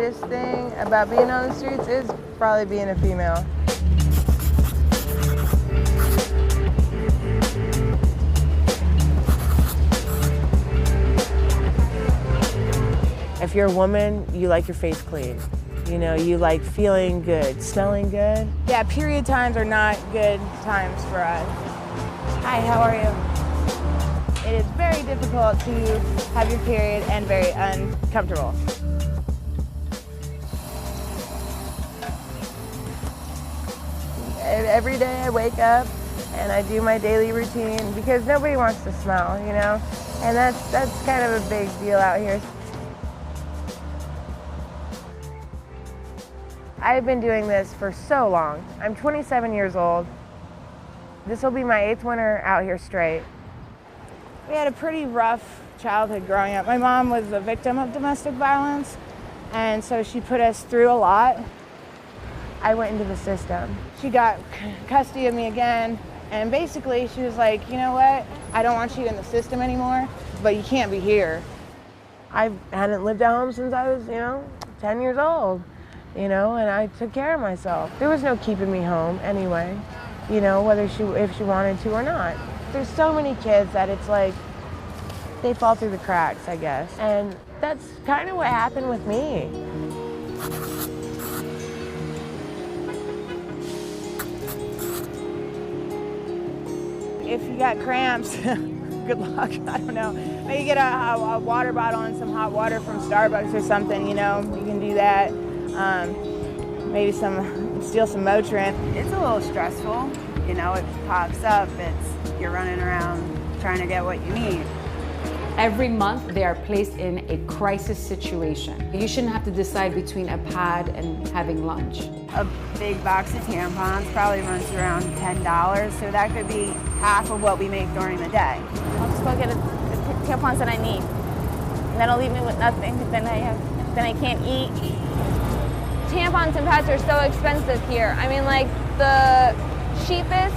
hardest thing about being on the streets is probably being a female. If you're a woman, you like your face clean. You know, you like feeling good, smelling good. Yeah, period times are not good times for us. Hi, how are you? It is very difficult to have your period and very uncomfortable. Every day I wake up and I do my daily routine because nobody wants to smell, you know? And that's kind of a big deal out here. I've been doing this for so long. I'm 27 years old. This will be my 8th winter out here straight. We had a pretty rough childhood growing up. My mom was a victim of domestic violence, and so she put us through a lot. I went into the system. She got custody of me again, and basically she was like, you know what? I don't want you in the system anymore, but you can't be here. I hadn't lived at home since I was, 10 years old. And I took care of myself. There was no keeping me home anyway, whether if she wanted to or not. There's so many kids that it's like they fall through the cracks, I guess. And that's kind of what happened with me. If you got cramps, good luck, I don't know. Maybe get a water bottle and some hot water from Starbucks or something, you can do that. Maybe steal some Motrin. It's a little stressful, it pops up, you're running around trying to get what you need. Every month they are placed in a crisis situation. You shouldn't have to decide between a pad and having lunch. A big box of tampons probably runs around $10, so that could be half of what we make during the day. I'll just go get the tampons that I need. And that'll leave me with nothing. Then I can't eat. Tampons and pads are so expensive here. I mean, like the cheapest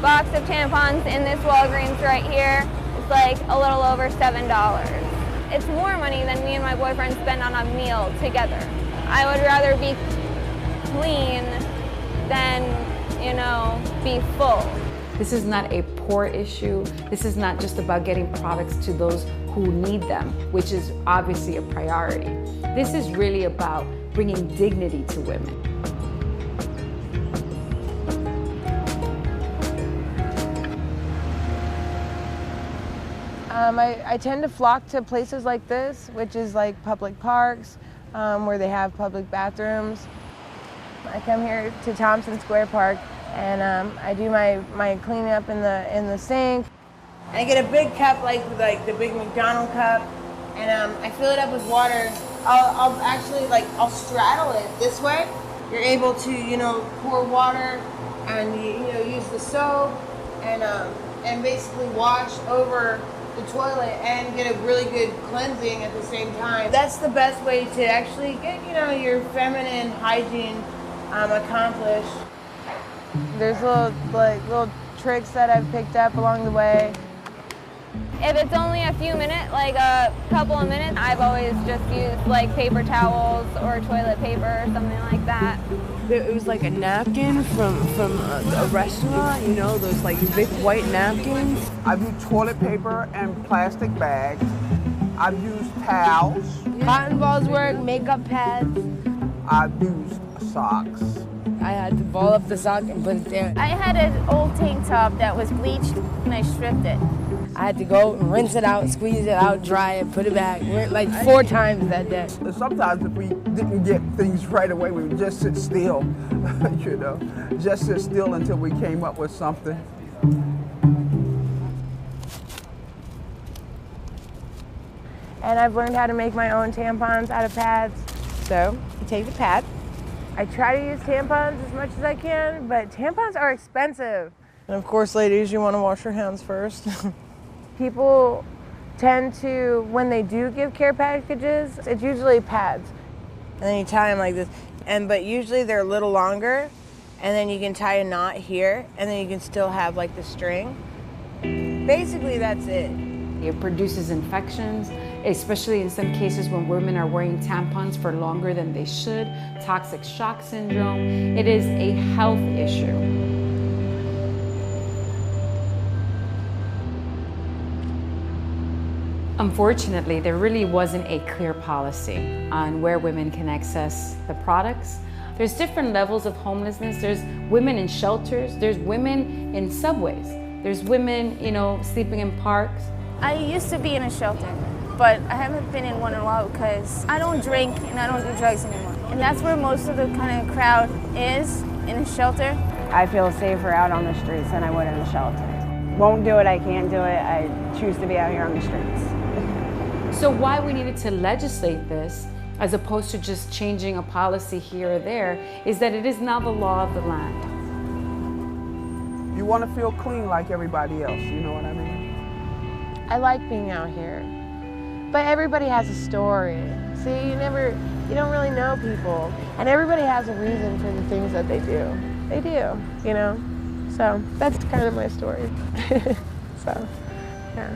box of tampons in this Walgreens right here is like a little over $7. It's more money than me and my boyfriend spend on a meal together. I would rather be clean than, be full. This is not a poor issue. This is not just about getting products to those who need them, which is obviously a priority. This is really about bringing dignity to women. I tend to flock to places like this, which is like public parks, where they have public bathrooms. I come here to Thompson Square Park and I do my cleanup in the sink. And I get a big cup like the big McDonald cup, and I fill it up with water. I'll straddle it this way. You're able to, pour water and, use the soap and basically wash over the toilet and get a really good cleansing at the same time. That's the best way to actually get, your feminine hygiene accomplished. There's little tricks that I've picked up along the way. If it's only a few minutes, like a couple of minutes, I've always just used like paper towels or toilet paper or something like that. It was like a napkin from a restaurant, those like big white napkins. I've used toilet paper and plastic bags. I've used towels. Cotton balls work, makeup pads. I've used socks. I had to ball up the sock and put it there. I had an old tank top that was bleached and I stripped it. I had to go and rinse it out, squeeze it out, dry it, put it back. Like 4 times that day. Sometimes if we didn't get things right away, we would just sit still, just sit still until we came up with something. And I've learned how to make my own tampons out of pads. So you take the pad. I try to use tampons as much as I can, but tampons are expensive. And of course, ladies, you want to wash your hands first. People tend to, when they do give care packages, it's usually pads. And then you tie them like this. But usually they're a little longer, and then you can tie a knot here, and then you can still have like the string. Basically, that's it. It produces infections. especially in some cases when women are wearing tampons for longer than they should, toxic shock syndrome. It is a health issue. Unfortunately, there really wasn't a clear policy on where women can access the products. There's different levels of homelessness. There's women in shelters, there's women in subways, there's women, sleeping in parks. I used to be in a shelter, but I haven't been in one in a while because I don't drink and I don't do drugs anymore. And that's where most of the kind of crowd is, in a shelter. I feel safer out on the streets than I would in a shelter. Won't do it, I can't do it. I choose to be out here on the streets. So why we needed to legislate this, as opposed to just changing a policy here or there, is that it is now the law of the land. You want to feel clean like everybody else, you know what I mean? I like being out here, but everybody has a story. See, you don't really know people, and everybody has a reason for the things that they do. They do, So that's kind of my story. So, yeah.